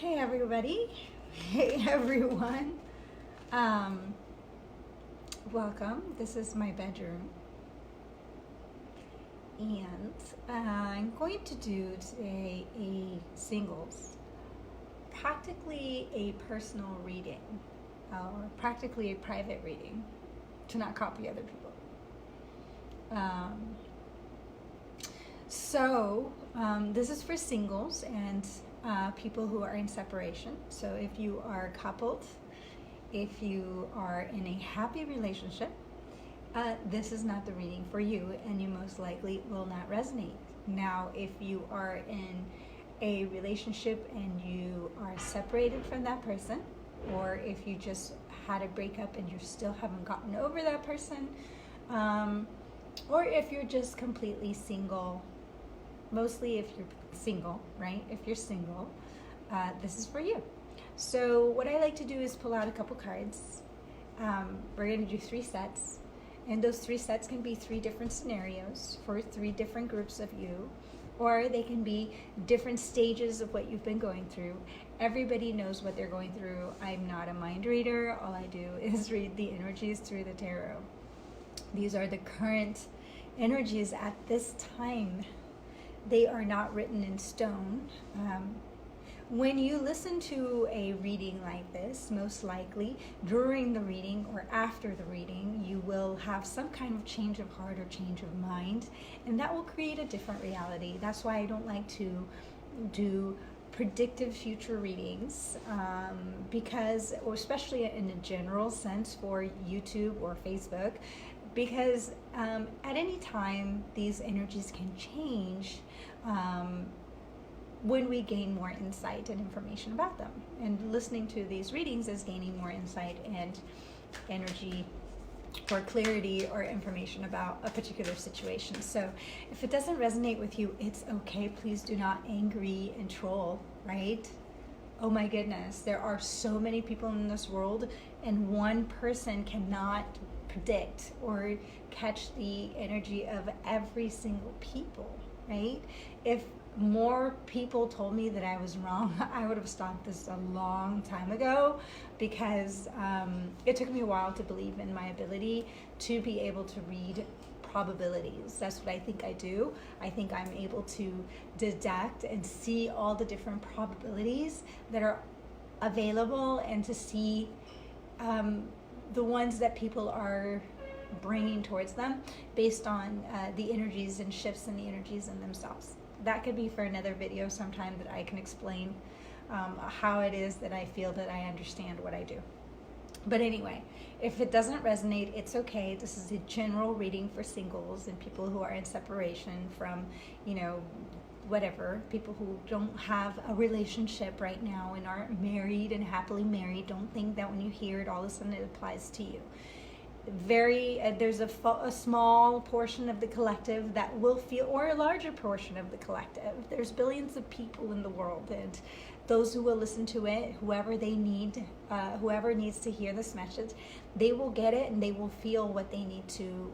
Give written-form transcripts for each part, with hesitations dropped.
Hey everybody. Hey everyone. Um, Welcome. This is my bedroom. And I'm going to do today a singles, practically a personal reading, or practically a private reading, to not copy other people. Um, this is for singles and people who are in separation. So if you are coupled, if you are in a happy relationship, this is not the reading for you, and you most likely will not resonate. Now, if you are in a relationship and you are separated from that person, or if you just had a breakup and you still haven't gotten over that person, or if you're just completely single, mostly if you're single, right? If you're single, this is for you. So what I like to do is pull out a couple cards. We're going to do 3 sets, and those 3 sets can be 3 different scenarios for 3 different groups of you, or they can be different stages of what you've been going through. Everybody knows what they're going through. I'm not a mind reader. All I do is read the energies through the tarot. These are the current energies at this time. They are not written in stone. When you listen to a reading like this, most likely during the reading or after the reading, you will have some kind of change of heart or change of mind, and that will create a different reality. That's why I don't like to do predictive future readings, because, or especially in a general sense for YouTube or Facebook, because at any time these energies can change when we gain more insight and information about them. And listening to these readings is gaining more insight and energy or clarity or information about a particular situation. So if it doesn't resonate with you, it's okay. Please do not angry and troll, right? Oh my goodness, there are so many people in this world, and one person cannot predict or catch the energy of every single people, right? If more people told me that I was wrong, I would have stopped this a long time ago, because it took me a while to believe in my ability to be able to read probabilities. That's what I think I do. I think I'm able to deduct and see all the different probabilities that are available, and to see the ones that people are bringing towards them based on the energies and shifts in the energies in themselves. That could be for another video sometime, that I can explain how it is that I feel that I understand what I do. But anyway, if it doesn't resonate, it's okay. This is a general reading for singles and people who are in separation from, whatever, people who don't have a relationship right now and aren't married and happily married. Don't think that when you hear it, all of a sudden it applies to you. There's a small portion of the collective that will feel, or a larger portion of the collective. There's billions of people in the world, and those who will listen to it, whoever needs to hear this message, they will get it, and they will feel what they need to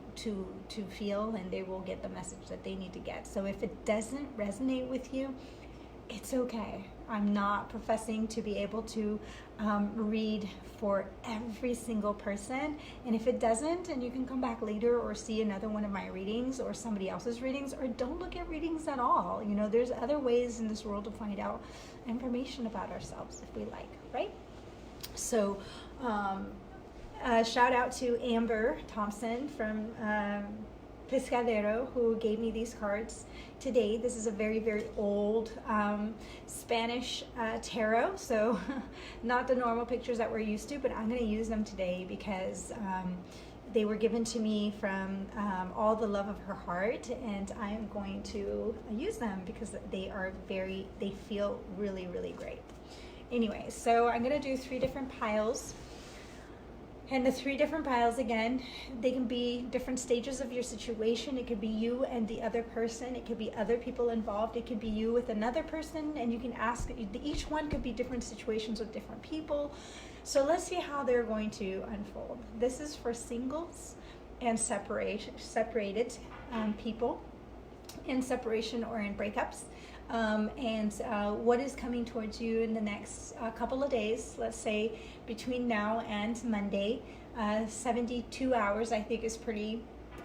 feel, and they will get the message that they need to get. So if it doesn't resonate with you, it's okay. I'm not professing to be able to read for every single person. And if it doesn't, and you can come back later or see another one of my readings or somebody else's readings, or don't look at readings at all. There's other ways in this world to find out information about ourselves if we like, right? So shout out to Amber Thompson from Pescadero, who gave me these cards today. This is a very, very old Spanish tarot, so not the normal pictures that we're used to, but I'm going to use them today because they were given to me from all the love of her heart, and I'm going to use them because they feel really, really great. Anyway, so I'm going to do 3 different piles. And the 3 different piles, again, they can be different stages of your situation. It could be you and the other person. It could be other people involved. It could be you with another person, and you can ask, each one could be different situations with different people. So let's see how they're going to unfold. This is for singles and separated people. in separation or in breakups. And what is coming towards you in the next couple of days, let's say between now and Monday. 72 hours I think is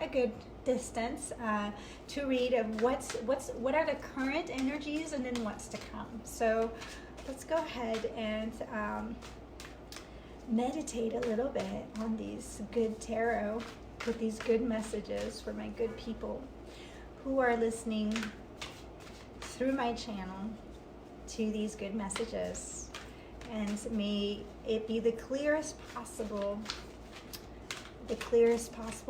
a good distance to read of what are the current energies and then what's to come. So let's go ahead and meditate a little bit on these good tarot with these good messages for my good people who are listening through my channel to these good messages, and may it be the clearest possible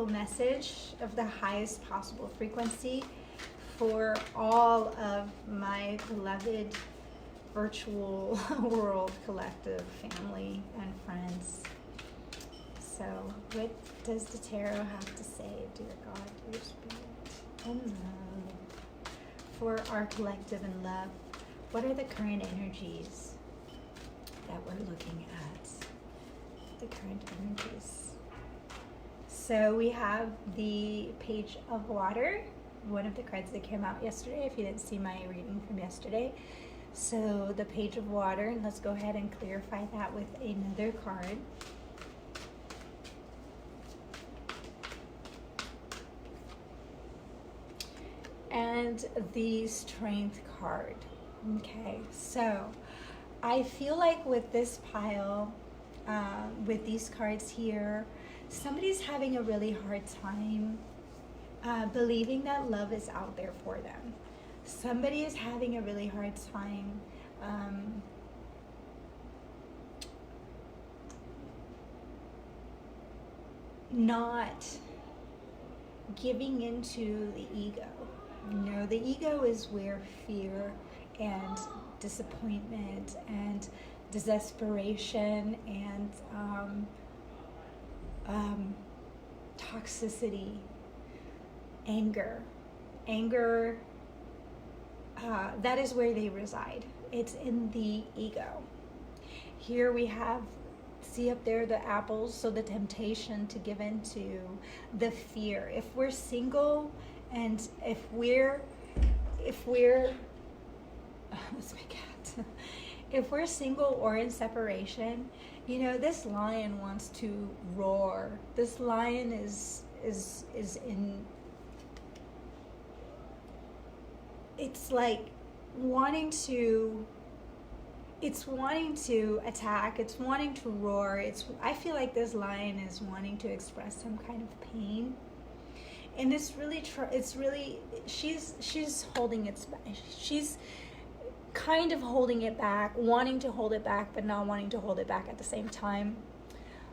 message of the highest possible frequency for all of my beloved virtual world collective family and friends. So what does the tarot have to say, dear God, dear Spirit, and love? For our collective and love, what are the current energies that we're looking at? The current energies. So we have the Page of Water, one of the cards that came out yesterday, if you didn't see my reading from yesterday. So the Page of Water, and let's go ahead and clarify that with another card. And the Strength card. Okay, so I feel like with this pile, with these cards here, somebody's having a really hard time believing that love is out there for them. Somebody is having a really hard time not giving into the ego. You know, the ego is where fear and disappointment and desperation and toxicity, anger, that is where they reside. It's in the ego. Here we have, see up there, the apples, so the temptation to give into the fear. If we're single and if we're what's my cat? If we're single or in separation, you know, this lion wants to roar. This lion is in, it's like wanting to attack, it's wanting to roar. I feel like this lion is wanting to express some kind of pain. And it's really she's holding it, she's kind of holding it back, wanting to hold it back, but not wanting to hold it back at the same time.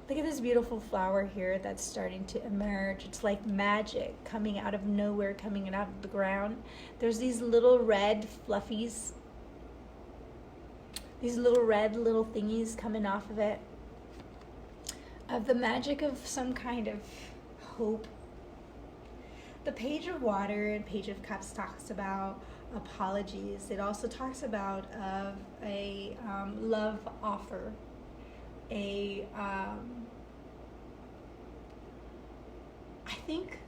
Look at this beautiful flower here that's starting to emerge. It's like magic coming out of nowhere, coming out of the ground. There's these little red fluffies, these little red little thingies coming off of it, of the magic of some kind of hope. The Page of Water and Page of Cups talks about apologies. It also talks about a love offer, I think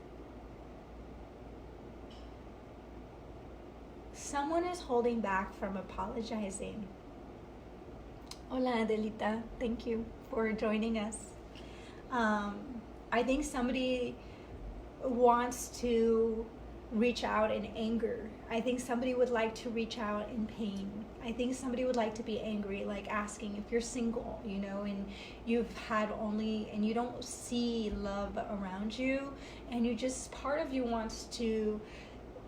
someone is holding back from apologizing. Hola Adelita, thank you for joining us. I think somebody wants to reach out in anger. I think somebody would like to reach out in pain. I think somebody would like to be angry, like asking if you're single, you know, and you've had only, and you don't see love around you, and you just, part of you wants to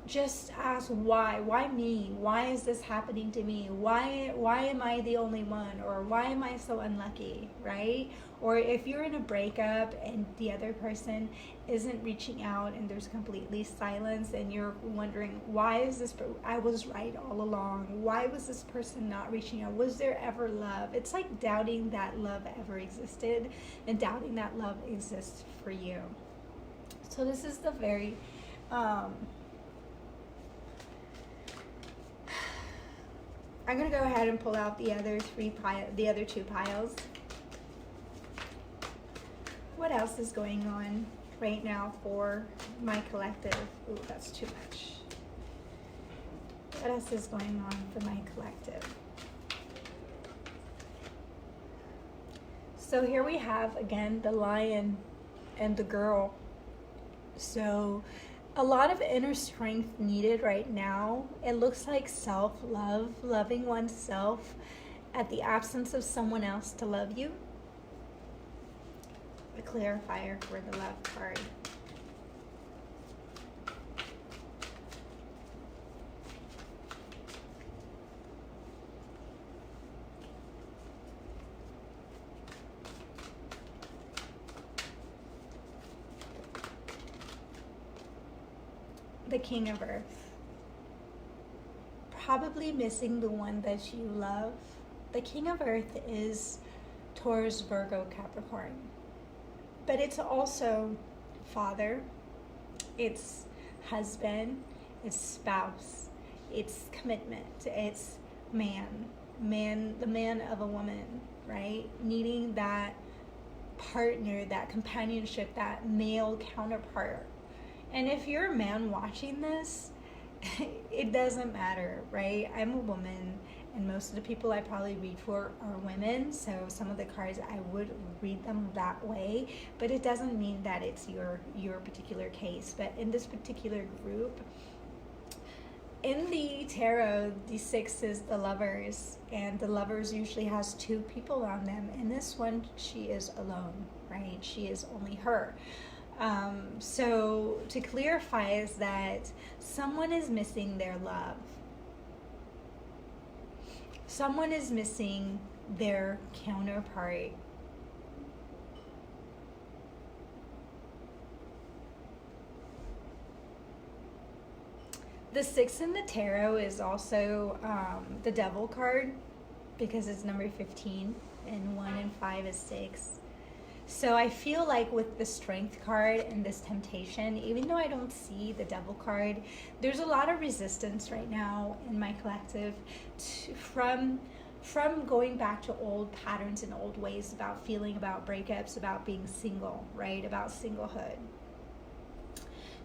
just ask why me? Why is this happening to me? Why am I the only one? Or why am I so unlucky, right? Or if you're in a breakup and the other person isn't reaching out and there's completely silence and you're wondering, why is this, I was right all along. Why was this person not reaching out? Was there ever love? It's like doubting that love ever existed and doubting that love exists for you. So this is the very, I'm going to go ahead and pull out the other two piles. What else is going on right now for my collective? Ooh, that's too much. What else is going on for my collective? So here we have, again, the lion and the girl. So a lot of inner strength needed right now. It looks like self-love, loving oneself at the absence of someone else to love you. A clarifier for the love card. The King of Earth. Probably missing the one that you love. The King of Earth is Taurus, Virgo, Capricorn. But it's also father, it's husband, it's spouse, it's commitment, it's man, the man of a woman, right? Needing that partner, that companionship, that male counterpart. And if you're a man watching this, it doesn't matter, right? I'm a woman, and most of the people I probably read for are women, so some of the cards I would read them that way, but it doesn't mean that it's your particular case. But in this particular group, in the tarot, the 6 is the Lovers, and the Lovers usually has 2 people on them. In this one, she is alone, right? She is only her. So to clarify is that someone is missing their love. Someone is missing their counterpart. The 6 in the tarot is also the Devil card, because it's number 15, and 1 and 5 is 6. So I feel like with the Strength card and this Temptation, even though I don't see the Devil card, there's a lot of resistance right now in my collective from going back to old patterns and old ways about feeling about breakups, about being single, right? About singlehood.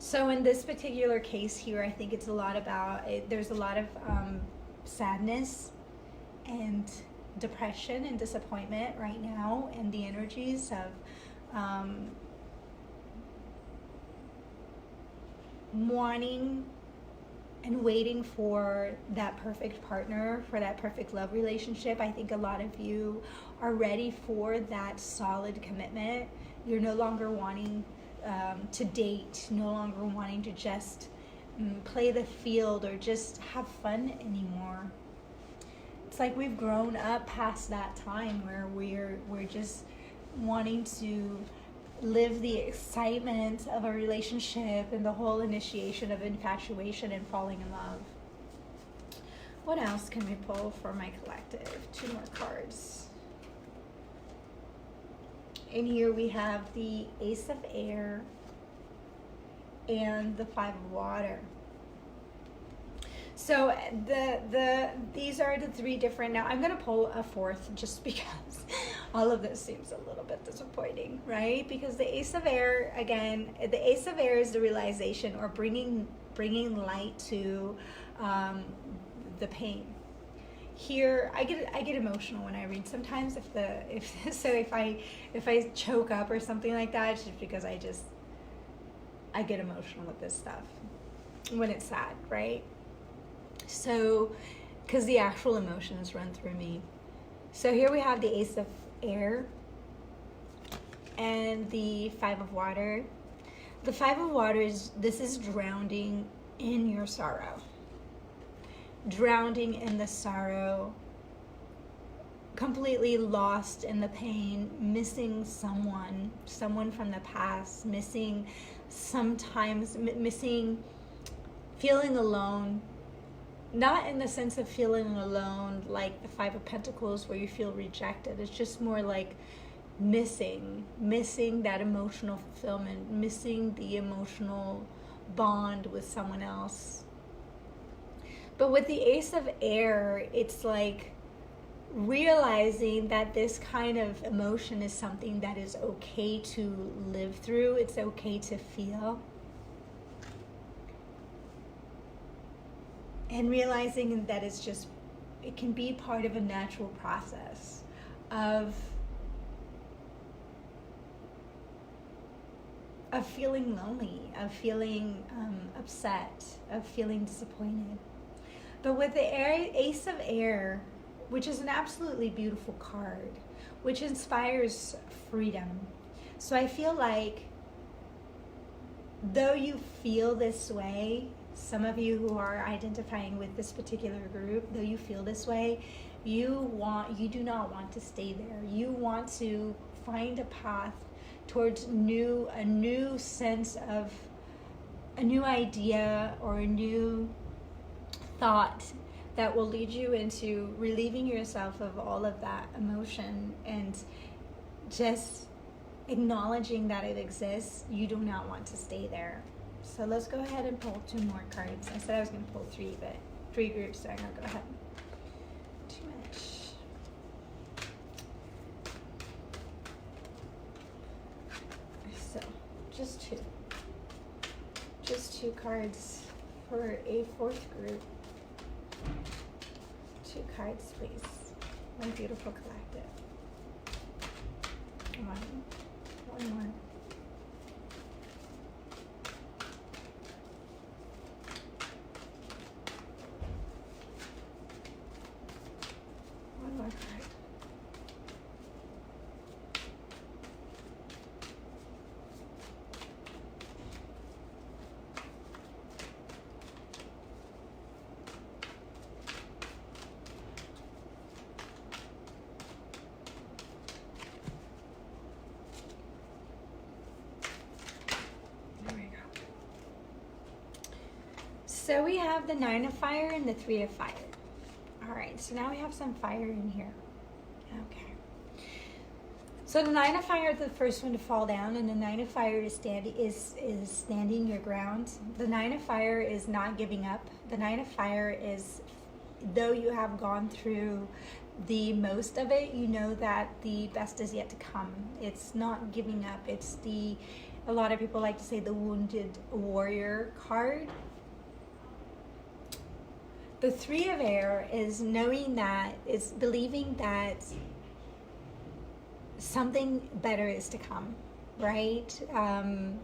So in this particular case here, I think it's a lot about, there's a lot of sadness and depression and disappointment right now, and the energies of wanting and waiting for that perfect partner, for that perfect love relationship. I think a lot of you are ready for that solid commitment. You're no longer wanting to date, no longer wanting to just play the field or just have fun anymore. It's like we've grown up past that time where we're just wanting to live the excitement of a relationship and the whole initiation of infatuation and falling in love. What else can we pull for my collective? 2 more cards. In here we have the Ace of Air and the 5 of Water. So these are the 3 different. Now I'm gonna pull a 4th just because all of this seems a little bit disappointing, right? Because the Ace of Air, again, the Ace of Air is the realization or bringing light to the pain. Here I get emotional when I read sometimes. If I choke up or something like that, it's just because I get emotional with this stuff when it's sad, right? So, because the actual emotions run through me. So here we have the Ace of Air and the 5 of Water. The 5 of Water is drowning in your sorrow. Drowning in the sorrow, completely lost in the pain, missing someone from the past, missing feeling alone. Not in the sense of feeling alone like the 5 of Pentacles where you feel rejected. It's just more like missing that emotional fulfillment, missing the emotional bond with someone else. But with the Ace of Air, it's like realizing that this kind of emotion is something that is okay to live through. It's okay to feel. and realizing that it can be part of a natural process of feeling lonely, of feeling upset, of feeling disappointed. But with the Ace of Air, which is an absolutely beautiful card, which inspires freedom. So I feel like, though you feel this way, some of you who are identifying with this particular group, though you feel this way, you do not want to stay there. You want to find a path towards a new sense of a new idea or a new thought that will lead you into relieving yourself of all of that emotion and just acknowledging that it exists. You do not want to stay there. So let's go ahead and pull 2 more cards. I said I was going to pull 3, but 3 groups, so I'm going to go ahead. Too much. So, just 2. Just 2 cards for a 4th group. 2 cards, please. My beautiful collective. One more. One more card. So we have the 9 of fire and the 3 of fire. All right, so now we have some fire in here. Okay. So the 9 of fire is the first one to fall down, and the 9 of fire is standing your ground. The 9 of fire is not giving up. The 9 of fire is, though you have gone through the most of it, you know that the best is yet to come. It's not giving up. It's a lot of people like to say the wounded warrior card. The 3 of air is knowing that, it's believing that something better is to come, right?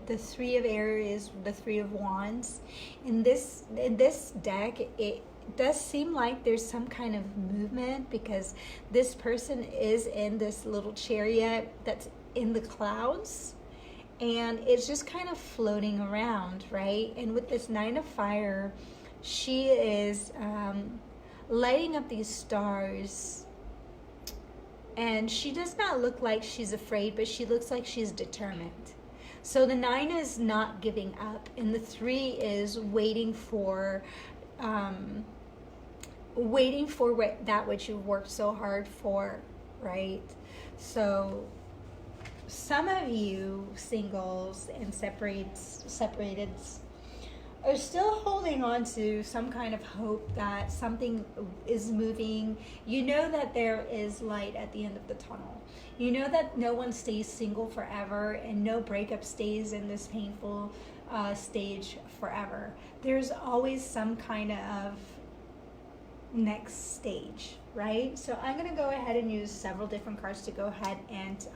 The 3 of air is the 3 of wands. In this deck, it does seem like there's some kind of movement because this person is in this little chariot that's in the clouds, and it's just kind of floating around, right? And with this 9 of fire, she is lighting up these stars, and she does not look like she's afraid, but she looks like she's determined. So the 9 is not giving up, and the 3 is waiting for that which you've worked so hard for, right? So some of you singles and separated are still holding on to some kind of hope that something is moving. You know that there is light at the end of the tunnel. You know that no one stays single forever, and no breakup stays in this painful stage forever. There's always some kind of next stage, right? So I'm going to go ahead and use several different cards to go ahead and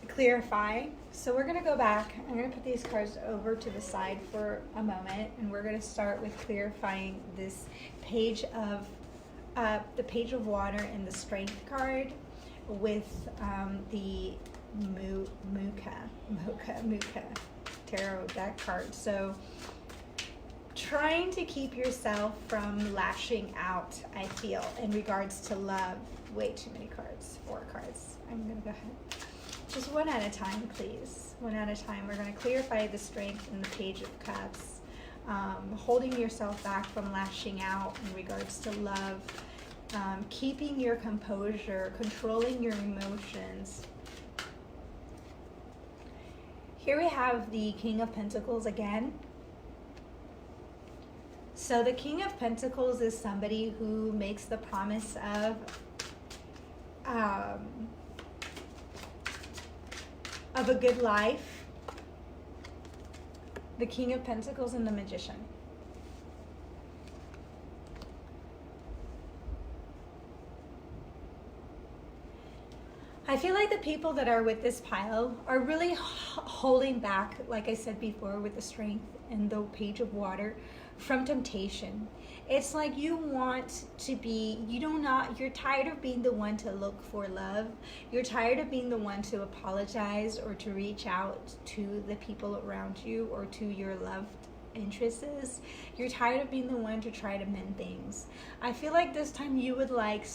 clarify. So we're going to go back. I'm going to put these cards over to the side for a moment, and we're going to start with clarifying this page of the page of water and the strength card with the Muka tarot deck card. So trying to keep yourself from lashing out, I feel, in regards to love. Way too many cards. 4 cards. I'm going to go ahead. Just one at a time, please. One at a time. We're going to clarify the strength in the Page of Cups. Holding yourself back from lashing out in regards to love. Keeping your composure. Controlling your emotions. Here we have the King of Pentacles again. So the King of Pentacles is somebody who makes the promise of a good life, the King of Pentacles and the Magician. I feel like the people that are with this pile are really holding back, like I said before, with the Strength and the Page of Water, from temptation. It's like you want to be, you're tired of being the one to look for love. You're tired of being the one to apologize or to reach out to the people around you or to your loved interests. You're tired of being the one to try to mend things. I feel like this time you would like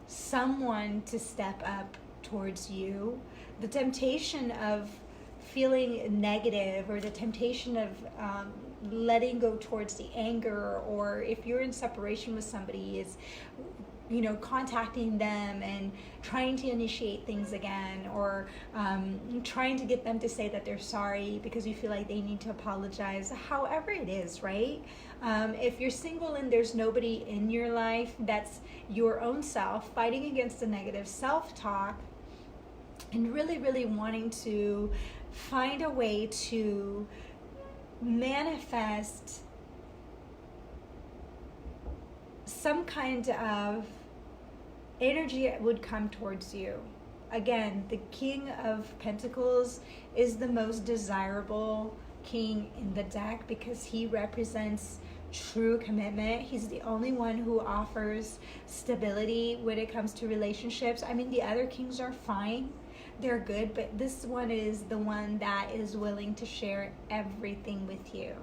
someone to step up towards you. The temptation of feeling negative, or the temptation of letting go towards the anger, or if you're in separation with somebody, is contacting them and trying to initiate things again, or trying to get them to say that they're sorry because you feel like they need to apologize. However it is, right? If you're single and there's nobody in your life, that's your own self fighting against the negative self-talk and really, really wanting to find a way to manifest some kind of energy that would come towards you. Again, the King of Pentacles is the most desirable king in the deck because he represents true commitment. He's the only one who offers stability when it comes to relationships. I mean, the other kings are fine, they're good, but this one is the one that is willing to share everything with you,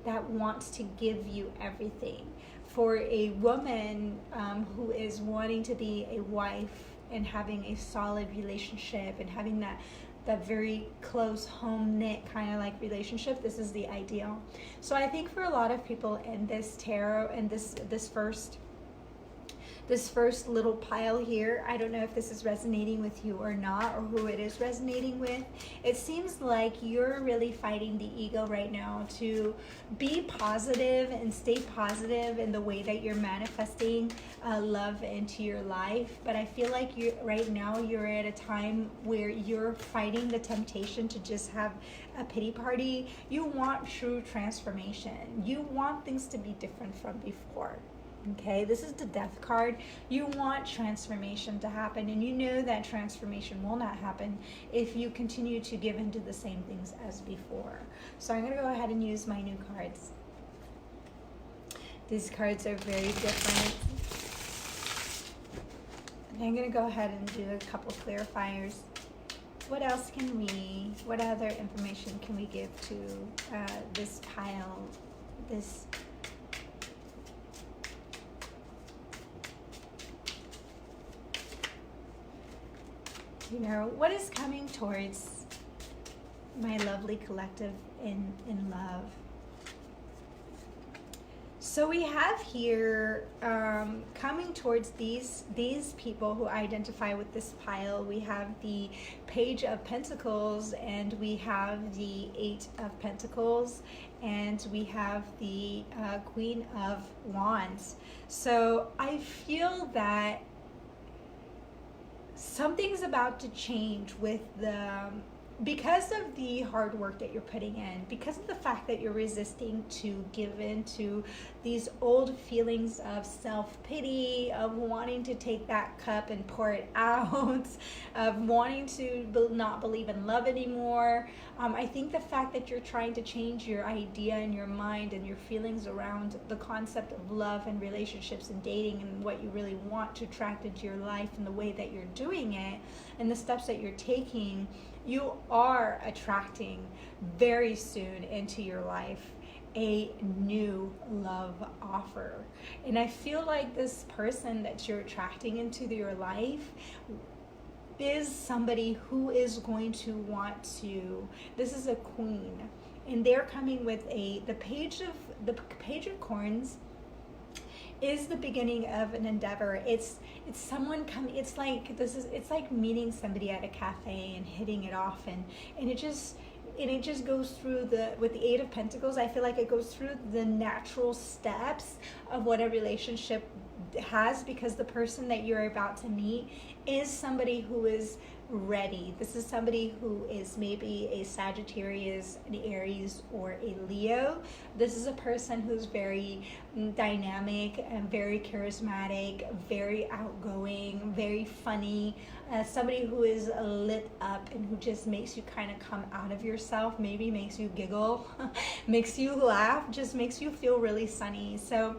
that wants to give you everything. For a woman who is wanting to be a wife and having a solid relationship and having that very close, home-knit kind of like relationship, this is the ideal. So I think for a lot of people in this tarot and this first little pile here, I don't know if this is resonating with you or not, or who it is resonating with. It seems like you're really fighting the ego right now to be positive and stay positive in the way that you're manifesting love into your life. But I feel like right now you're at a time where you're fighting the temptation to just have a pity party. You want true transformation. You want things to be different from before. Okay, this is the Death card. You want transformation to happen, and you know that transformation will not happen if you continue to give into the same things as before. So I'm going to go ahead and use my new cards. These cards are very different. And I'm going to go ahead and do a couple clarifiers. What other information can we give to this pile, what is coming towards my lovely collective in love? So we have here coming towards these people who identify with this pile, we have the Page of Pentacles, and we have the Eight of Pentacles, and we have the Queen of Wands. So I feel that something's about to change with because of the hard work that you're putting in, because of the fact that you're resisting to give in to these old feelings of self-pity, of wanting to take that cup and pour it out, of wanting to not believe in love anymore. I think the fact that you're trying to change your idea in your mind and your feelings around the concept of love and relationships and dating and what you really want to attract into your life and the way that you're doing it and the steps that you're taking, you are attracting very soon into your life a new love offer. And I feel like this person that you're attracting into your life is somebody who is going to want to, this is a queen, and they're coming with the page of Corns is the beginning of an endeavor. It's someone coming, it's like meeting somebody at a cafe and hitting it off, and it just goes through with the Eight of Pentacles. I feel like it goes through the natural steps of what a relationship has, because the person that you're about to meet is somebody who is ready. This is somebody who is maybe a Sagittarius, an Aries, or a Leo. This is a person who's very dynamic and very charismatic, very outgoing, very funny, somebody who is lit up and who just makes you kind of come out of yourself, maybe makes you giggle, makes you laugh, just makes you feel really sunny. So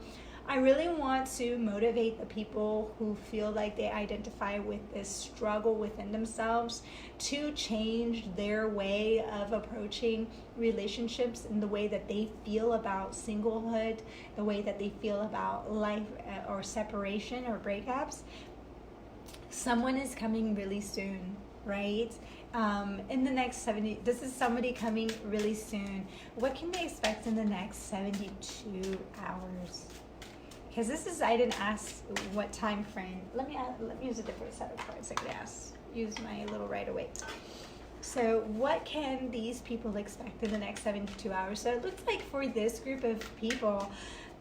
I really want to motivate the people who feel like they identify with this struggle within themselves to change their way of approaching relationships and the way that they feel about singlehood, the way that they feel about life or separation or breakups. Someone is coming really soon, right? In the next 70, this is somebody coming really soon. What can they expect in the next 72 hours? Because this is, I didn't ask what time frame. Let me use a different set of cards. I could use my little Rider-Waite. So what can these people expect in the next 72 hours? So it looks like for this group of people,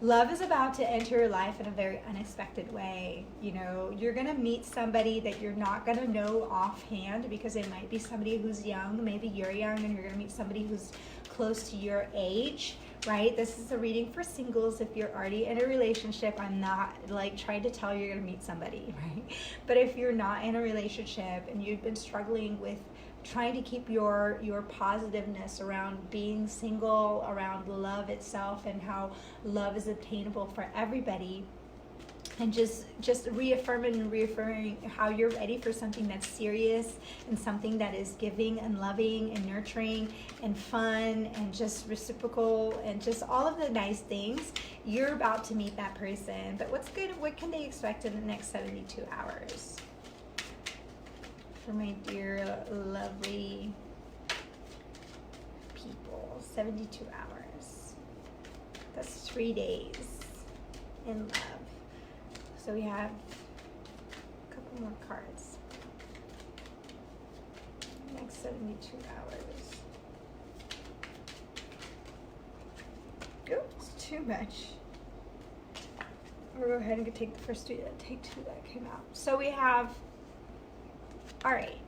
love is about to enter your life in a very unexpected way. You know, you're going to meet somebody that you're not going to know offhand, because it might be somebody who's young. Maybe you're young and you're going to meet somebody who's close to your age, right? This is a reading for singles. If you're already in a relationship, I'm not like trying to tell you you're going to meet somebody, right? But if you're not in a relationship and you've been struggling with trying to keep your positiveness around being single, around love itself and how love is obtainable for everybody, and just reaffirming and reaffirming how you're ready for something that's serious and something that is giving and loving and nurturing and fun and just reciprocal and just all of the nice things, you're about to meet that person. But what's good? What can they expect in the next 72 hours? For my dear, lovely people, 72 hours. That's 3 days in love. So we have a couple more cards. Next 72 hours. Oh, it's too much. We'll go ahead and take the first two. Take two that came out. So we have. All right.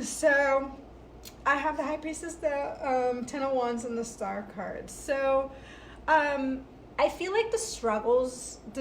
So I have the High Priestess, the 10 of Wands, and the Star cards. So I feel like the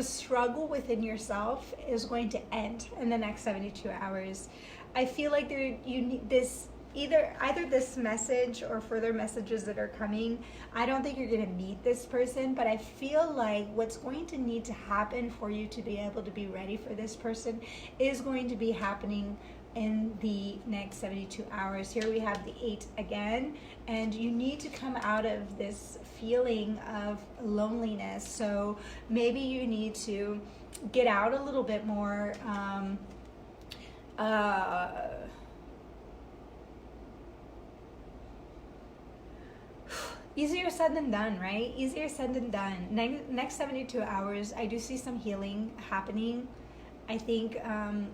struggle within yourself is going to end in the next 72 hours. I feel like you need this. Either this message or further messages that are coming, I don't think you're going to meet this person, but I feel like what's going to need to happen for you to be able to be ready for this person is going to be happening in the next 72 hours. Here we have the 8 again, and you need to come out of this feeling of loneliness. So maybe you need to get out a little bit more. Easier said than done, right? Easier said than done. Next 72 hours, I do see some healing happening. I think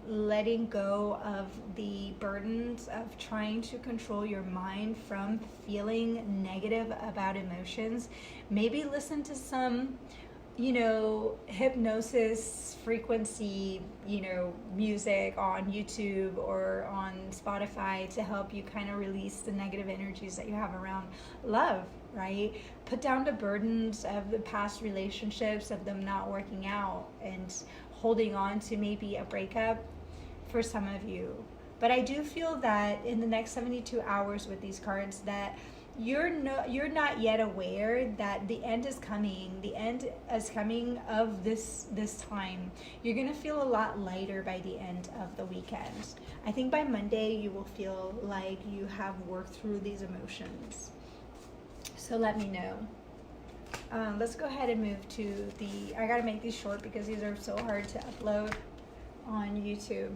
letting go of the burdens of trying to control your mind from feeling negative about emotions. Maybe listen to some, hypnosis frequency, music on YouTube or on Spotify to help you kind of release the negative energies that you have around love, right? Put down the burdens of the past relationships, of them not working out and holding on to maybe a breakup for some of you. But I do feel that in the next 72 hours with these cards that you're not yet aware that the end is coming. The end is coming of this time. You're going to feel a lot lighter by the end of the weekend. I think by Monday you will feel like you have worked through these emotions. So let me know. Let's go ahead and move to I gotta make these short because these are so hard to upload on YouTube.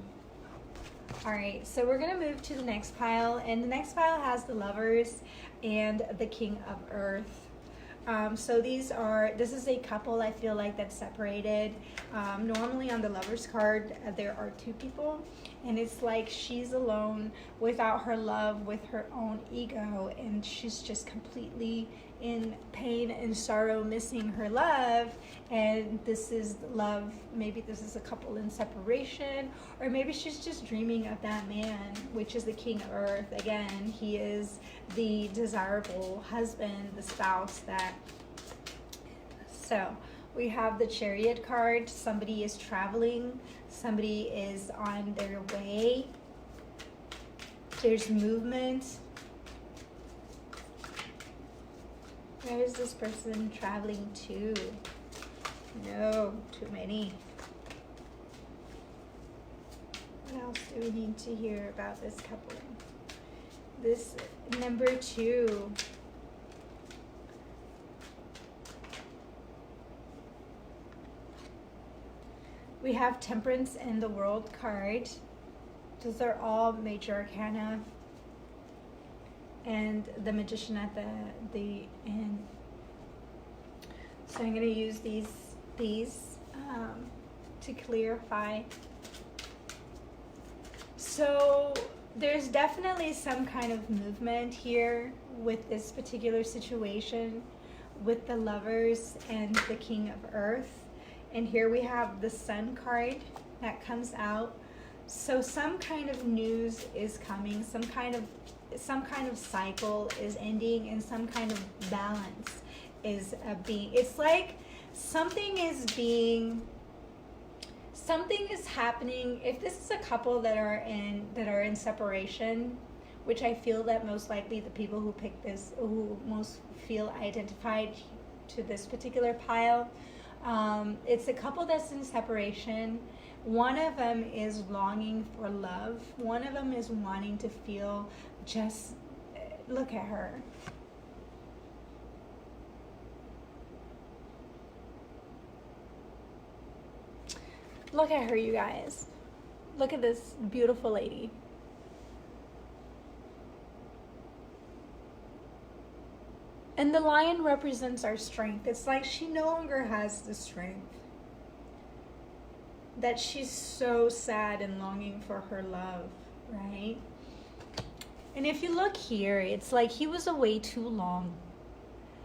All right, so we're gonna move to the next pile, and the next pile has the Lovers and the King of Earth. So this is a couple, I feel like, that's separated. Normally on the Lovers card, there are two people, And it's like she's alone without her love, with her own ego, and she's just completely in pain and sorrow, missing her love. And this is love. Maybe this is a couple in separation, or maybe she's just dreaming of that man, which is the king of earth. Again, he is the desirable husband, the spouse that. So we have the Chariot card. Somebody is traveling, somebody is on their way, there's movement. Where is this person traveling to? No, too many. What else do we need to hear about this couple? This number 2. We have Temperance and the World card. Those are all major arcana. And the Magician at the end. So I'm going to use these to clarify. So there's definitely some kind of movement here with this particular situation with the Lovers and the King of Earth. And here we have the Sun card that comes out. So some kind of news is coming, some kind of cycle is ending, and some kind of balance is it's like something is happening. If this is a couple that are in separation, which I feel that most likely the people who pick this, who most feel identified to this particular pile, it's a couple that's in separation. One of them is longing for love. One of them is wanting to feel just, look at her. Look at her, you guys. Look at this beautiful lady. And the lion represents our strength. It's like she no longer has the strength. That she's so sad and longing for her love, right? And if you look here, it's like he was away too long.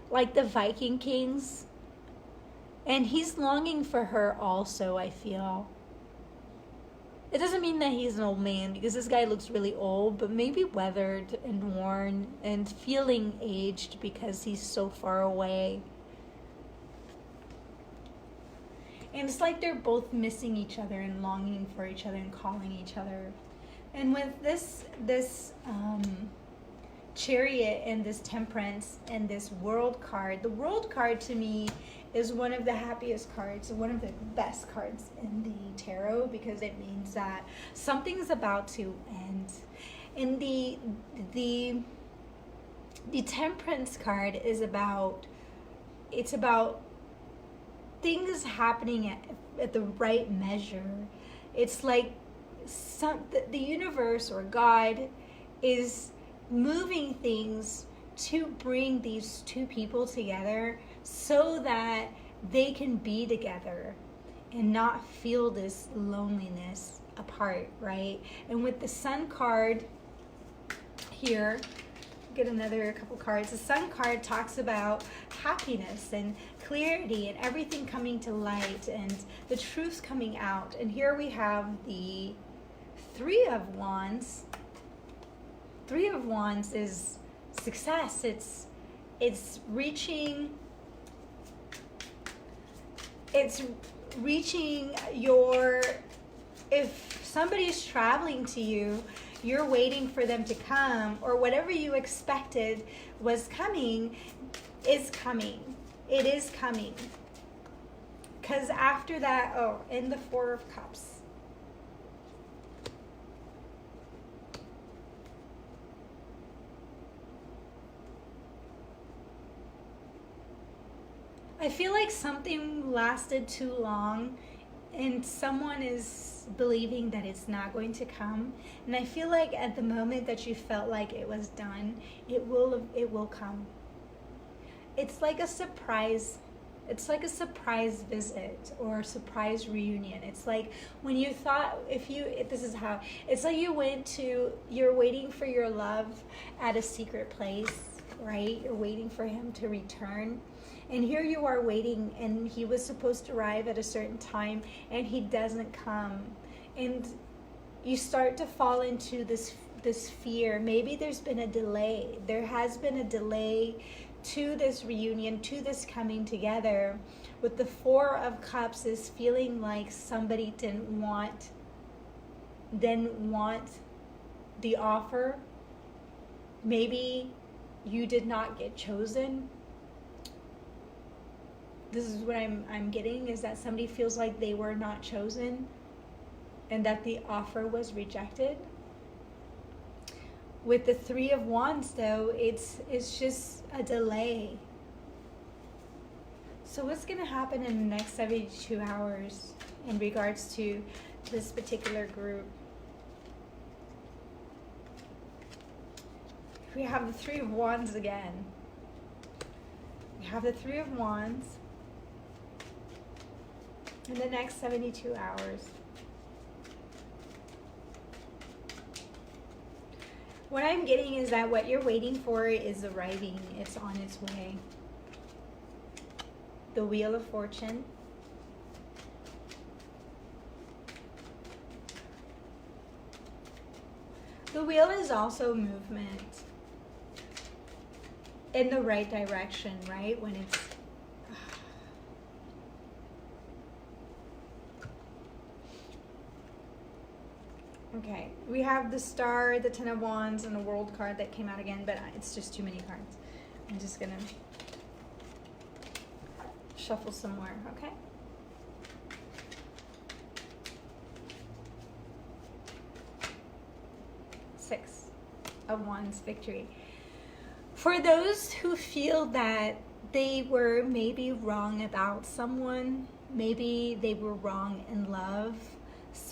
Like the Viking kings. And he's longing for her also, I feel. It doesn't mean that he's an old man, because this guy looks really old, but maybe weathered and worn and feeling aged because he's so far away. And it's like they're both missing each other and longing for each other and calling each other. And with this Chariot and this Temperance and this World card, the World card to me is one of the happiest cards, one of the best cards in the tarot, because it means that something's about to end. And the Temperance card is about, it's about things happening at the right measure. It's like the universe or God is moving things to bring these two people together so that they can be together and not feel this loneliness apart, right? And with the Sun card here, get another couple cards. The Sun card talks about happiness and clarity and everything coming to light and the truth coming out. And here we have the Three of Wands. Three of Wands is success. It's reaching your, if somebody's traveling to you, you're waiting for them to come, or whatever you expected was coming is coming. It is coming. Because after that, in the Four of Cups. I feel like something lasted too long and someone is believing that it's not going to come. And I feel like at the moment that you felt like it was done, it will come. It's like a surprise. It's like a surprise visit or a surprise reunion. It's like when you thought, this is how, it's like you're waiting for your love at a secret place, right? You're waiting for him to return. And here you are waiting, and he was supposed to arrive at a certain time, and he doesn't come. And you start to fall into this fear. Maybe there's been a delay. There has been a delay to this reunion, to this coming together. With the Four of Cups is feeling like somebody didn't want the offer. Maybe you did not get chosen. This is what I'm getting, is that somebody feels like they were not chosen and that the offer was rejected. With the Three of Wands, though, it's just a delay. So what's going to happen in the next 72 hours in regards to this particular group? We have the Three of Wands again. We have the Three of Wands in the next 72 hours. What I'm getting is that what you're waiting for is arriving. It's on its way. The Wheel of Fortune. The wheel is also movement in the right direction, right? When it's okay, we have the Star, the Ten of Wands, and the World card that came out again, but it's just too many cards. I'm just gonna shuffle some more, okay? Six of Wands, victory. For those who feel that they were maybe wrong about someone, maybe they were wrong in love,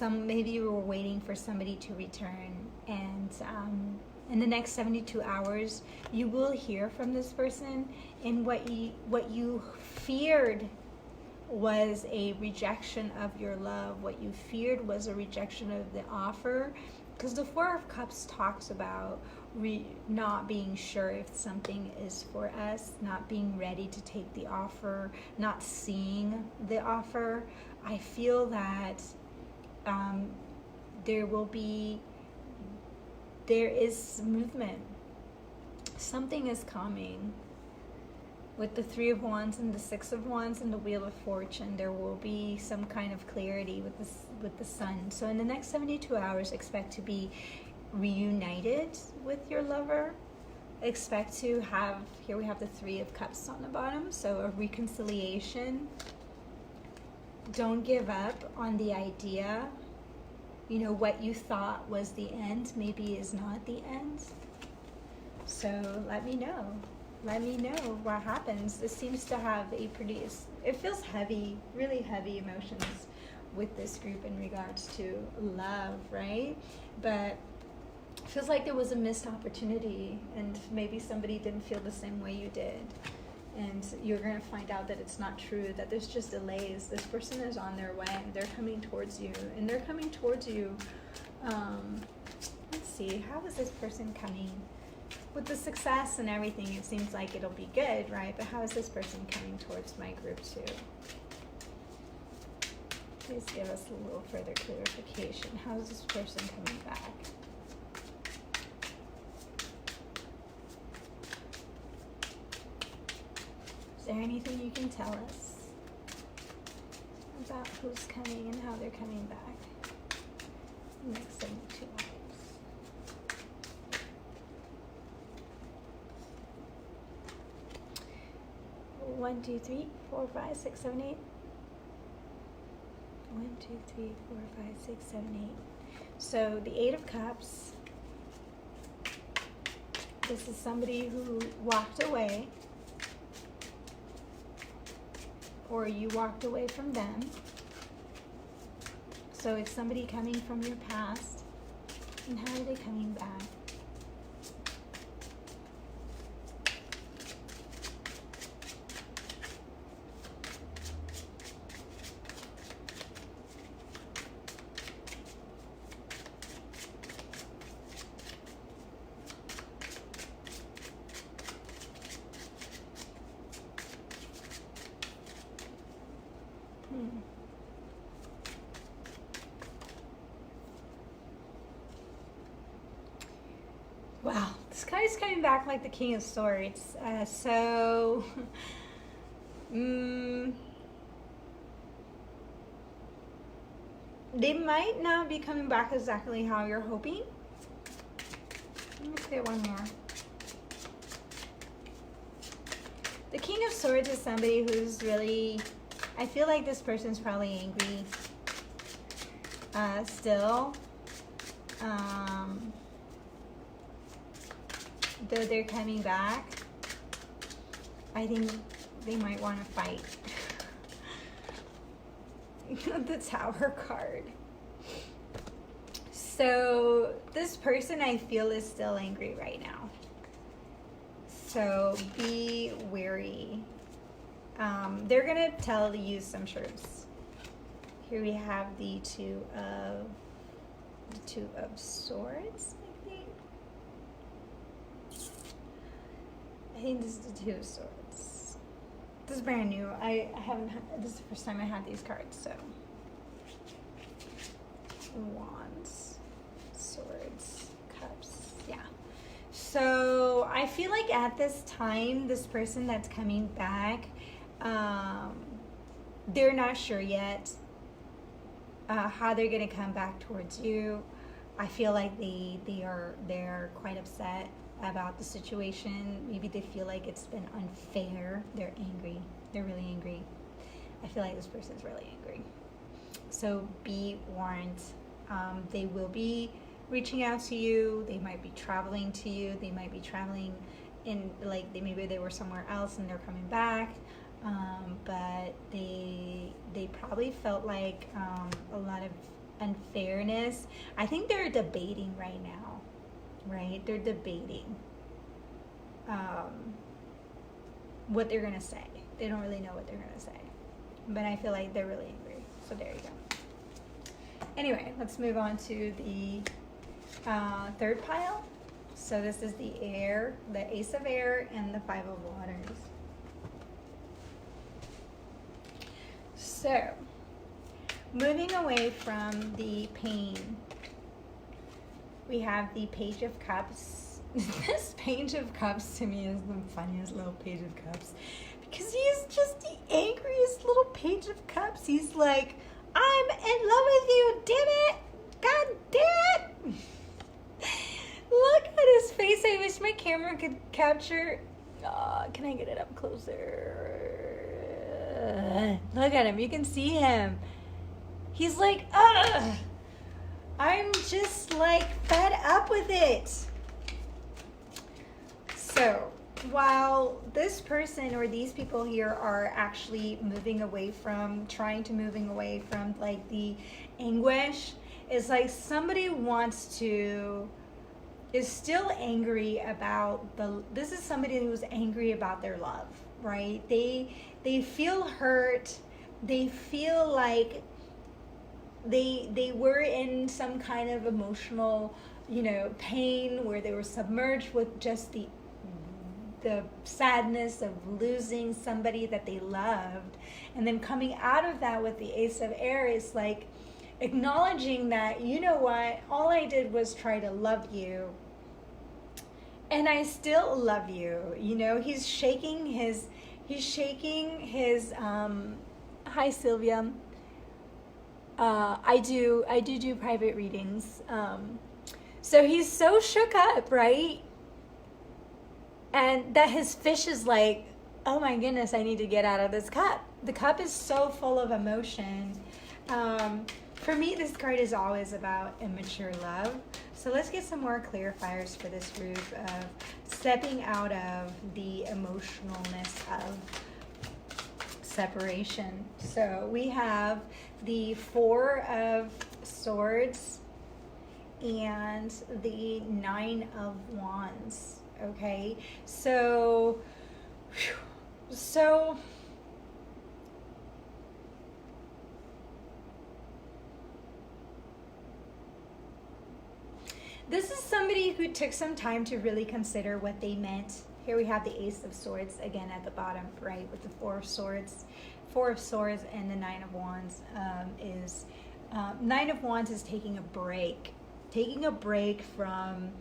maybe you were waiting for somebody to return, and in the next 72 hours you will hear from this person, and what you feared was a rejection of your love, what you feared was a rejection of the offer, because the Four of Cups talks about not being sure if something is for us, not being ready to take the offer, not seeing the offer. I feel that there is movement. Something is coming. With the Three of Wands and the Six of Wands and the Wheel of Fortune, there will be some kind of clarity with the Sun. So in the next 72 hours, expect to be reunited with your lover. Expect to have, here we have the Three of Cups on the bottom, so a reconciliation. Don't give up on the idea. You know, what you thought was the end maybe is not the end. So let me know. Let me know what happens. This seems to have it feels heavy, really heavy emotions with this group in regards to love, right? But it feels like there was a missed opportunity, and maybe somebody didn't feel the same way you did. And you're going to find out that it's not true, that there's just delays. This person is on their way. They're coming towards you. And they're coming towards you. Let's see. How is this person coming? With the success and everything, it seems like it'll be good, right? But how is this person coming towards my group too? Please give us a little further clarification. How is this person coming back? Is there anything you can tell us about who's coming and how they're coming back? Next 72 hours. 1, 2, 3, 4, 5, 6, 7, 8. 1, 2, 3, 4, 5, 6, 7, 8. So the Eight of Cups. This is somebody who walked away, or you walked away from them. So it's somebody coming from your past. And how are they coming back? is coming back like the King of Swords. So, they might not be coming back exactly how you're hoping. Let me get one more. The King of Swords is somebody who's really, I feel like this person's probably angry still. Though they're coming back, I think they might want to fight. The Tower card. So this person, I feel, is still angry right now. So be wary. They're gonna tell you some truths. Here we have the Two of Swords. I think this is the Two of Swords. This is brand new. I haven't had, this is the first time I had these cards, so. Wands, Swords, Cups, yeah. So I feel like at this time, this person that's coming back, they're not sure yet how they're gonna come back towards you. I feel like they're quite upset about the situation. Maybe they feel like it's been unfair. They're angry. They're really angry. I feel like this person's really angry. So be warned. They will be reaching out to you. They might be traveling to you. They might be traveling in, like, maybe they were somewhere else and they're coming back. But they probably felt like a lot of unfairness. I think they're debating right now, right? They're debating what they're gonna say. They don't really know what they're gonna say, but I feel like they're really angry. So there you go. Anyway, let's move on to the third pile. So this is the air, the Ace of Air, and the Five of Waters. So, moving away from the pain, we have the Page of Cups. This Page of Cups to me is the funniest little Page of Cups, because he's just the angriest little Page of Cups. He's like, I'm in love with you, damn it! God damn it! Look at his face. I wish my camera could capture. Can I get it up closer? Look at him. You can see him. He's like, ugh! I'm just like fed up with it. So, while this person or these people here are actually moving away from, like the anguish, it's like somebody is still angry about this is somebody who's angry about their love, right? They feel hurt. They feel like they were in some kind of emotional, pain, where they were submerged with just the sadness of losing somebody that they loved, and then coming out of that with the Ace of Air is like acknowledging that, you know what, all I did was try to love you, and I still love you. He's shaking his hi Sylvia. I do private readings. So he's so shook up, right? And that his fish is like, oh my goodness, I need to get out of this cup. The cup is so full of emotion. For me, this card is always about immature love. So let's get some more clarifiers for this group of stepping out of the emotionalness of separation. So we have the Four of Swords and the Nine of Wands. Okay, so this is somebody who took some time to really consider what they meant. Here we have the Ace of Swords again at the bottom, right, with the Four of Swords. Four of Swords and the Nine of Wands Nine of Wands is taking a break from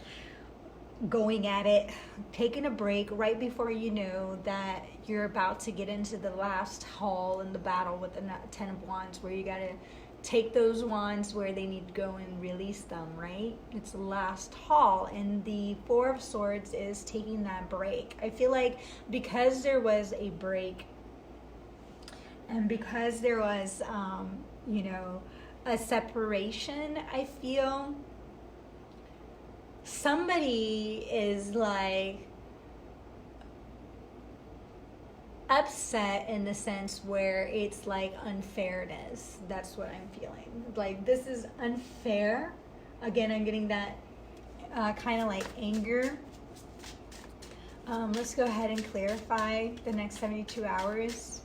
going at it, taking a break right before you know that you're about to get into the last haul in the battle with the Ten of Wands, where you got to take those wands where they need to go and release them, right? It's the last haul, and the Four of Swords is taking that break. I feel like because there was a break, and because there was, a separation, I feel somebody is like upset in the sense where it's like unfairness. That's what I'm feeling. Like, this is unfair. Again, I'm getting that kind of like anger. Let's go ahead and clarify the next 72 hours.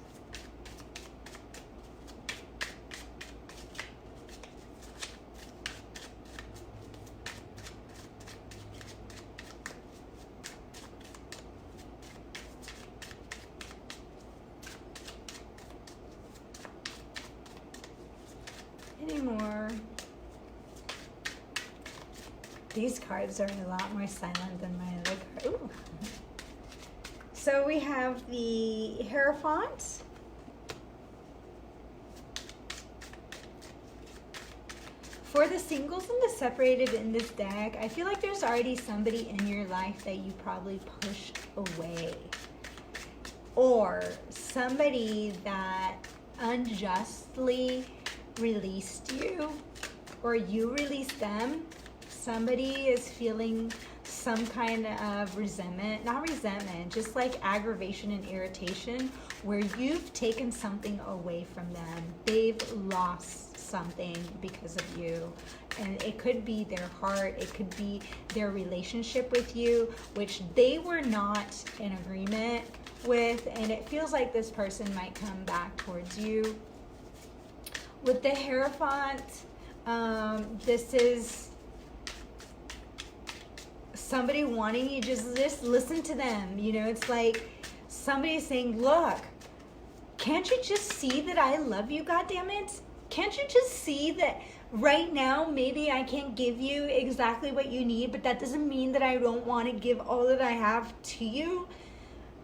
Anymore. These cards are a lot more silent than my other cards. Ooh. So we have the Hierophant. For the singles and the separated in this deck, I feel like there's already somebody in your life that you probably pushed away. Or somebody that unjustly released you, or you released them. Somebody is feeling some kind of resentment, not resentment, just like aggravation and irritation, where you've taken something away from them. They've lost something because of you, and it could be their heart, it could be their relationship with you, which they were not in agreement with, and it feels like this person might come back towards you. With the Hierophant, this is somebody wanting you just listen to them. It's like somebody saying, look, can't you just see that I love you, goddammit? Can't you just see that right now maybe I can't give you exactly what you need, but that doesn't mean that I don't want to give all that I have to you?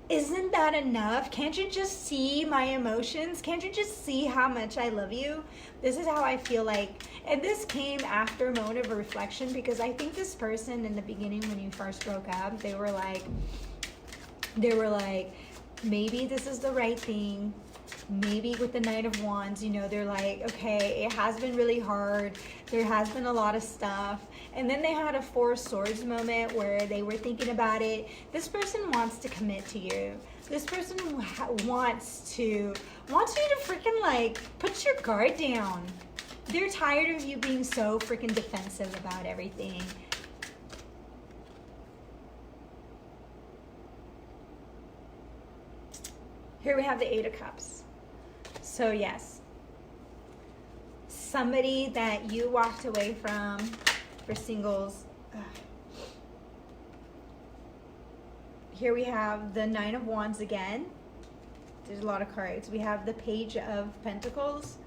Isn't that enough? Can't you just see my emotions? Can't you just see how much I love you? This is how I feel like. And this came after a moment of reflection, because I think this person in the beginning, when you first broke up, they were like, maybe this is the right thing. Maybe with the Knight of Wands, they're like, okay, it has been really hard. There has been a lot of stuff. And then they had a Four of Swords moment where they were thinking about it. This person wants to commit to you. This person wants you to freaking like put your guard down. They're tired of you being so freaking defensive about everything. Here we have the Eight of Cups. So yes, somebody that you walked away from, for singles. Here we have the Nine of Wands again. There's a lot of cards. We have the Page of Pentacles,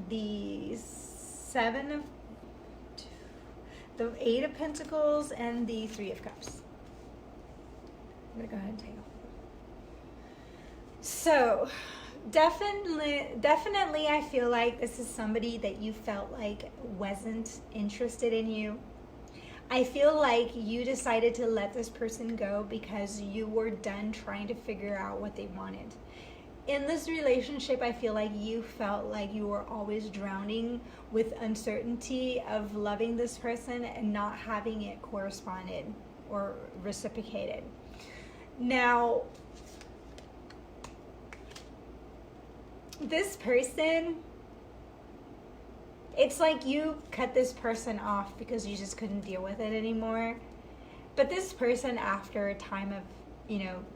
the the Eight of Pentacles, and the Three of Cups. I'm gonna go ahead and take off. So definitely I feel like this is somebody that you felt like wasn't interested in you. I feel like you decided to let this person go because you were done trying to figure out what they wanted. In this relationship, I feel like you felt like you were always drowning with uncertainty of loving this person and not having it corresponded or reciprocated. Now, this person, it's like you cut this person off because you just couldn't deal with it anymore. But this person, after a time of,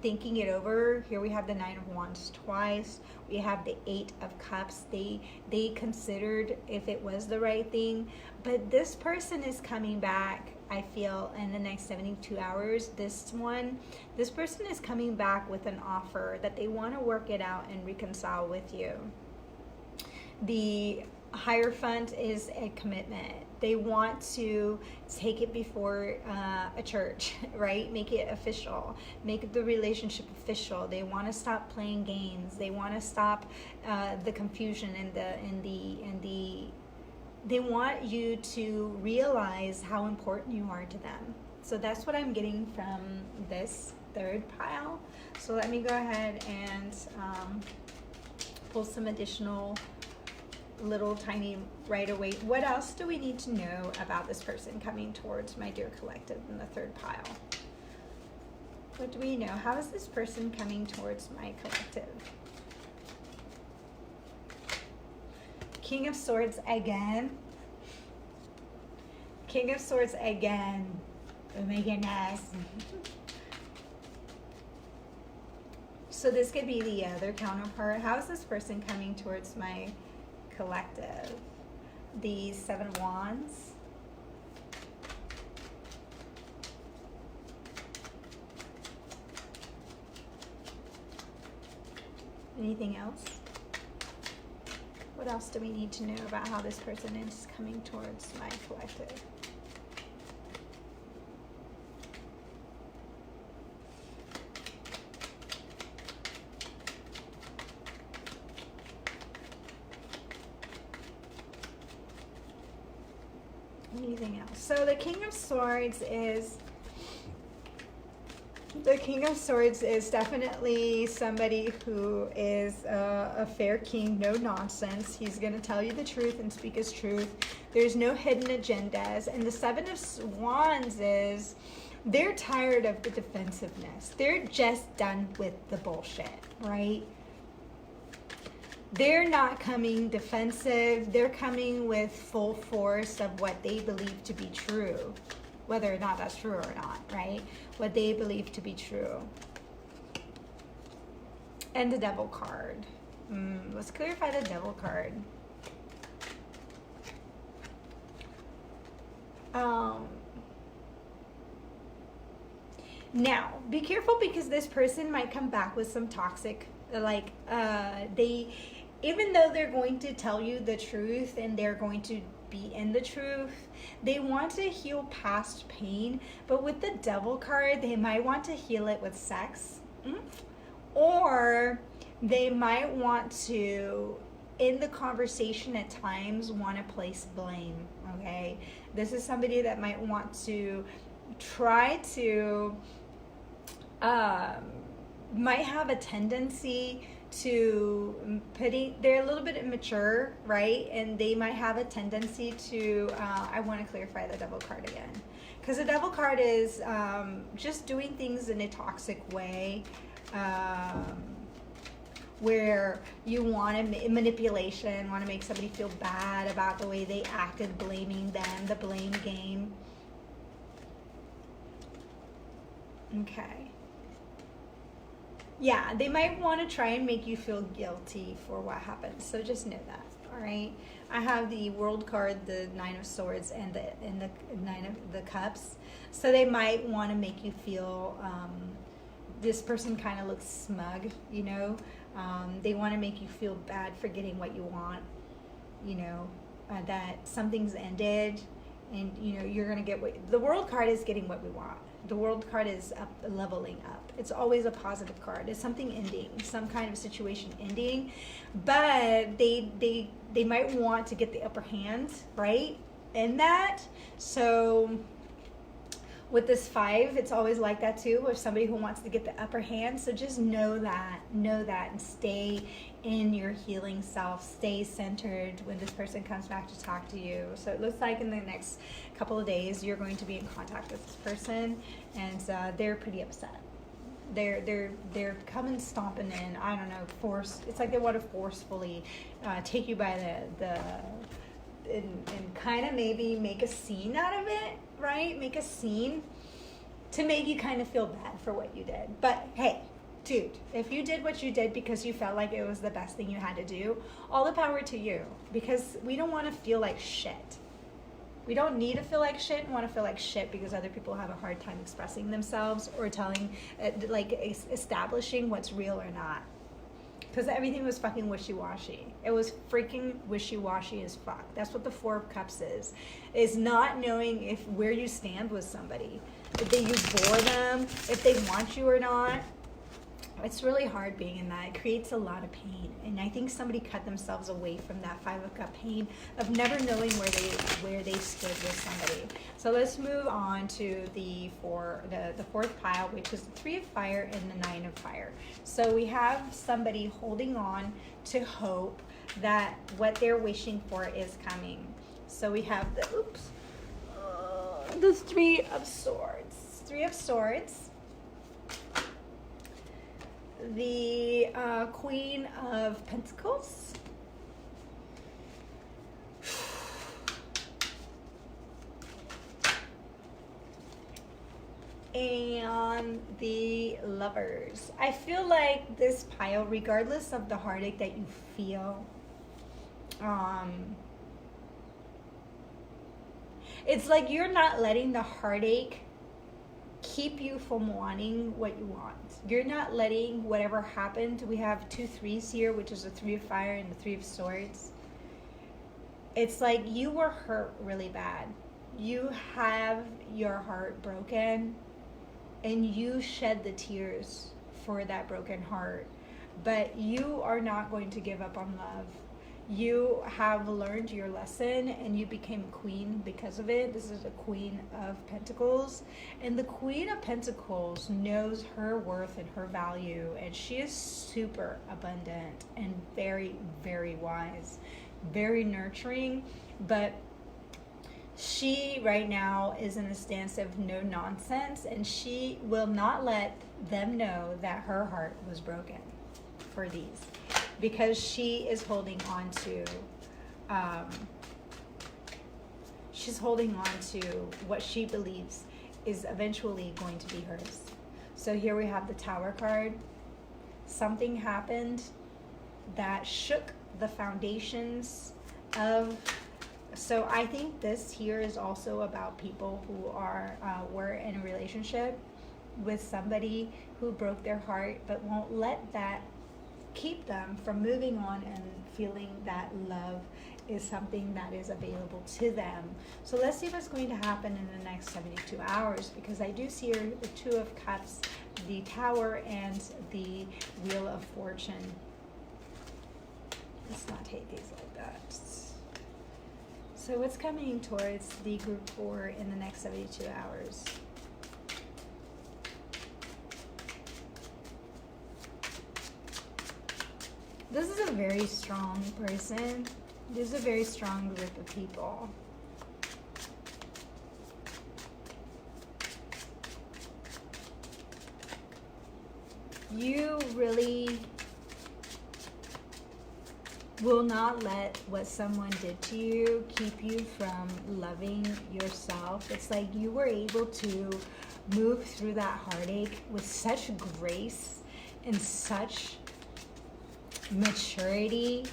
thinking it over, here we have the Nine of Wands twice. We have the Eight of Cups. They considered if it was the right thing. But this person is coming back, I feel, in the next 72 hours. This person is coming back with an offer that they want to work it out and reconcile with you. The Hierophant is a commitment. They want to take it before a church, right? Make it official. Make the relationship official. They want to stop playing games. They want to stop the confusion and the. They want you to realize how important you are to them. So that's what I'm getting from this third pile. So let me go ahead and pull some additional little tiny right away. What else do we need to know about this person coming towards my dear collective in the third pile? What do we know? How is this person coming towards my collective? King of Swords again. King of Swords again. Oh my goodness. So this could be the other counterpart. How is this person coming towards my collective? The Seven of Wands. Anything else? What else do we need to know about how this person is coming towards my collective? Anything else? So the King of Swords is definitely somebody who is a fair king, no nonsense. He's going to tell you the truth and speak his truth. There's no hidden agendas. And the Seven of Wands is they're tired of the defensiveness. They're just done with the bullshit, right? They're not coming defensive. They're coming with full force of what they believe to be true, whether or not that's true or not, right? What they believe to be true. And the Devil card. Let's clarify the Devil card. Now, be careful because this person might come back with some toxic, even though they're going to tell you the truth and they're going to be in the truth, they want to heal past pain. But with the Devil card, they might want to heal it with sex. Or they might want to, in the conversation at times, want to place blame, okay? This is somebody that might want to try to, might have a tendency to they're a little bit immature, right? And they might have a tendency to, I want to clarify the Devil card again. Because the Devil card is just doing things in a toxic way, where you want to manipulation, want to make somebody feel bad about the way they acted, blaming them, the blame game. Okay. Yeah, they might want to try and make you feel guilty for what happened. So just know that, all right? I have the World card, the Nine of Swords, and the Nine of the Cups. So they might want to make you feel, this person kind of looks smug, you know? They want to make you feel bad for getting what you want, you know? That something's ended and, you know, you're going to get what... The World card is getting what we want. The World card is up, leveling up. It's always a positive card. It's something ending, some kind of situation ending, but they might want to get the upper hand, right? In that. So with this 5, it's always like that too, with somebody who wants to get the upper hand. So just know that, and stay in your healing self, stay centered when this person comes back to talk to you. So it looks like in the next couple of days, you're going to be in contact with this person, and they're pretty upset. They're coming stomping in, I don't know, force. It's like they want to forcefully take you by and kind of maybe make a scene out of it, right? Make a scene to make you kind of feel bad for what you did. But hey, dude, if you did what you did because you felt like it was the best thing you had to do, all the power to you, because we don't want to feel like shit. We don't need to feel like shit and want to feel like shit because other people have a hard time expressing themselves or telling, establishing what's real or not. because everything was fucking wishy-washy. It was freaking wishy-washy as fuck. That's what the Four of Cups is not knowing if where you stand with somebody, if you bore them, if they want you or not. It's really hard being in that. It creates a lot of pain, and I think somebody cut themselves away from that Five of Cup pain of never knowing where they stood with somebody. So let's move on to the fourth pile, which is the Three of Fire and the Nine of Fire. So we have somebody holding on to hope that what they're wishing for is coming. So we have the Three of Swords. Three of Swords. The Queen of Pentacles. And the Lovers. I feel like this pile, regardless of the heartache that you feel, it's like you're not letting the heartache keep you from wanting what you want. You're not letting whatever happened. We have 2 threes here, which is the Three of Fire and the Three of Swords. It's like you were hurt really bad. You have your heart broken, and you shed the tears for that broken heart. But you are not going to give up on love. You have learned your lesson, and you became a queen because of it. This is a Queen of Pentacles, and the Queen of Pentacles knows her worth and her value, and she is super abundant and very, very wise, very nurturing. But she right now is in a stance of no nonsense, and she will not let them know that her heart was broken for these, because she is holding on to what she believes is eventually going to be hers. So here we have the Tower card. Something happened that shook the foundations of. So I think this here is also about people who were in a relationship with somebody who broke their heart, but won't let that keep them from moving on and feeling that love is something that is available to them. So let's see what's going to happen in the next 72 hours, because I do see here the Two of Cups, the Tower, and the Wheel of Fortune. Let's not take these like that. So what's coming towards the group 4 in the next 72 hours? This is a very strong person. This is a very strong group of people. You really will not let what someone did to you keep you from loving yourself. It's like you were able to move through that heartache with such grace and such maturity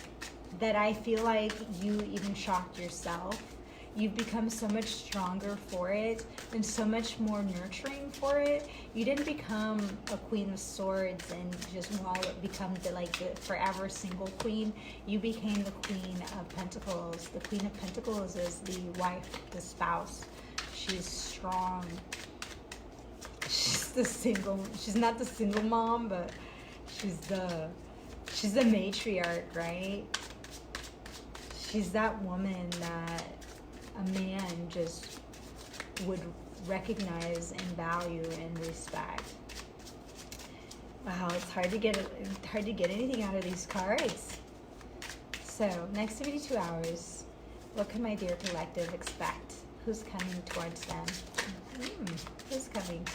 that I feel like you even shocked yourself. You've become so much stronger for it and so much more nurturing for it. You didn't become a Queen of Swords and just become the forever single queen. You became the Queen of Pentacles. The Queen of Pentacles is the wife, the spouse. She's strong. She's not the single mom, but she's the matriarch, right? She's that woman that a man just would recognize and value and respect. Wow, it's hard to get anything out of these cards. So, next 72 hours, what can my dear collective expect? Who's coming towards them? Who's coming?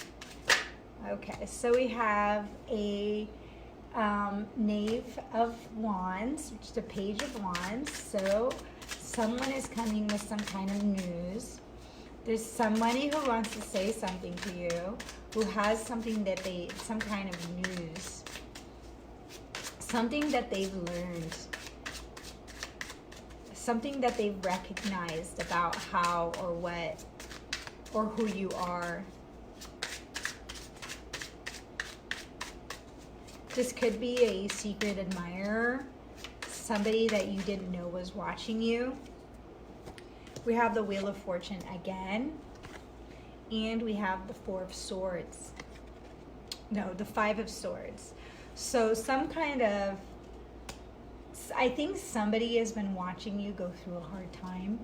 Okay, so we have a Knave of Wands, which is the Page of Wands. So someone is coming with some kind of news. There's somebody who wants to say something to you, who has something that some kind of news, something that they've learned, something that they've recognized about how or what or who you are. This could be a secret admirer, somebody that you didn't know was watching you. We have the Wheel of Fortune again, and we have the Four of Swords. No, the Five of Swords. So some kind of, I think somebody has been watching you go through a hard time.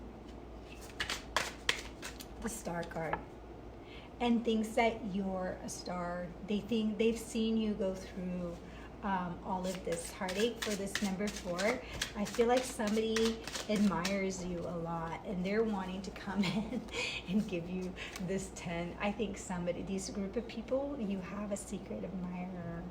The Star card. And thinks that you're a star. They think they've seen you go through all of this heartache for this number 4. I feel like somebody admires you a lot and they're wanting to come in and give you this 10. I think somebody, these group of people, you have a secret admirer.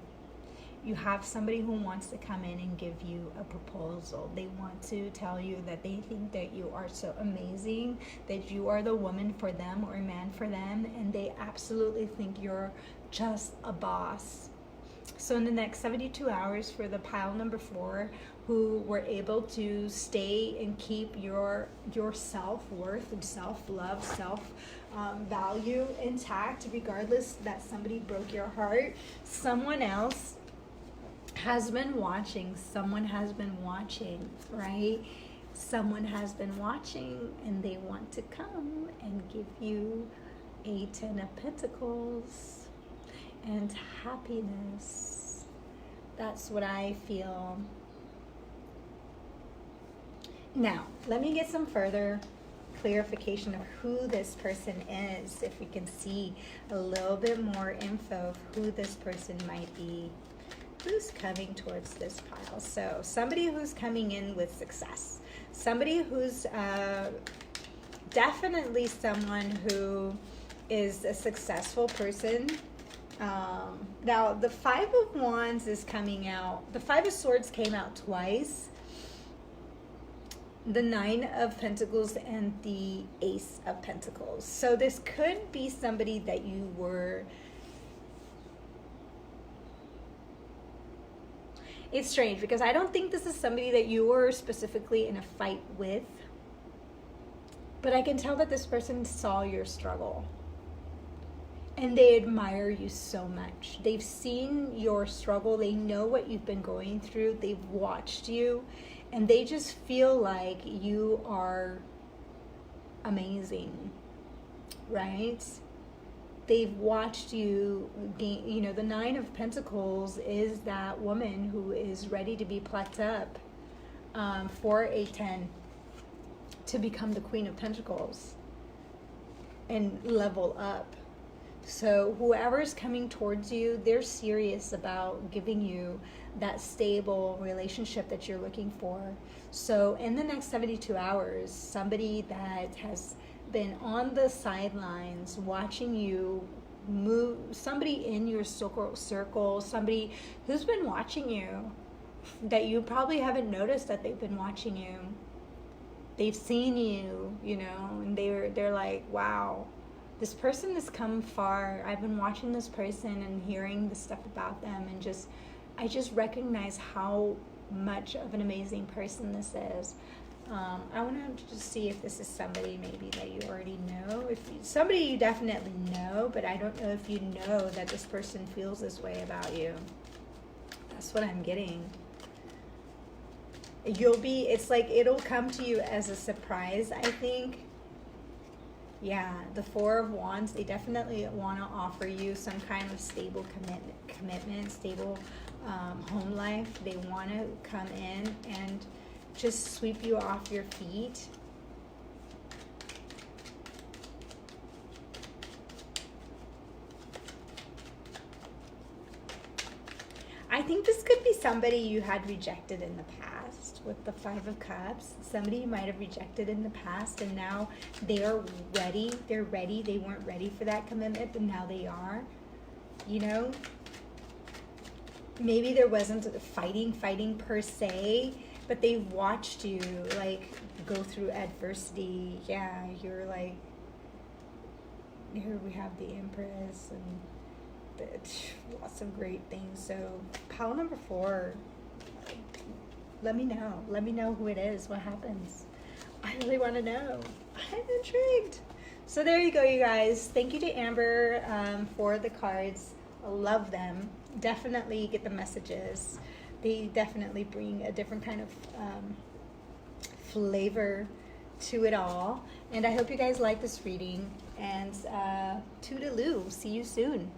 You have somebody who wants to come in and give you a proposal. They want to tell you that they think that you are so amazing, that you are the woman for them or man for them, and they absolutely think you're just a boss. So in the next 72 hours for the pile number 4, who were able to stay and keep your self-worth and self-love, self-value intact, regardless that somebody broke your heart, someone else has been watching. Someone has been watching, right? Someone has been watching and they want to come and give you a 10 of Pentacles and happiness. That's what I feel. Now, let me get some further clarification of who this person is, if we can see a little bit more info of who this person might be. Who's coming towards this pile? So somebody who's coming in with success. Somebody who's definitely someone who is a successful person. Now the 5 of Wands is coming out. The 5 of Swords came out twice. The 9 of Pentacles and the Ace of Pentacles. So this could be somebody that you were... It's strange because I don't think this is somebody that you were specifically in a fight with. But I can tell that this person saw your struggle. And they admire you so much. They've seen your struggle. They know what you've been going through. They've watched you. And they just feel like you are amazing. Right? They've watched you gain, you know, the 9 of Pentacles is that woman who is ready to be plucked up for a 10 to become the Queen of Pentacles and level up. So whoever's coming towards you, they're serious about giving you that stable relationship that you're looking for. So in the next 72 hours, somebody that has been on the sidelines watching you move, somebody in your circle, somebody who's been watching you that you probably haven't noticed that they've been watching you. They've seen you, you know, and they're like, wow, this person has come far. I've been watching this person and hearing the stuff about them, and I just recognize how much of an amazing person this is. I want to just see if this is somebody maybe that you already know. Somebody you definitely know, but I don't know if you know that this person feels this way about you. That's what I'm getting. It's like it'll come to you as a surprise, I think. Yeah, the 4 of Wands, they definitely want to offer you some kind of stable commitment, stable home life. They want to come in and just sweep you off your feet. I think this could be somebody you had rejected in the past with the 5 of Cups. Somebody you might have rejected in the past, and now they're ready. They're ready. They weren't ready for that commitment, but now they are. You know? Maybe there wasn't fighting per se, but they watched you, like, go through adversity. Yeah, you're like, here we have the Empress and lots of great things. So pile number 4, let me know. Let me know who it is, what happens. I really want to know. I'm intrigued. So there you go, you guys. Thank you to Amber for the cards. love them. Definitely get the messages. They definitely bring a different kind of flavor to it all. And I hope you guys like this reading. And toodaloo. See you soon.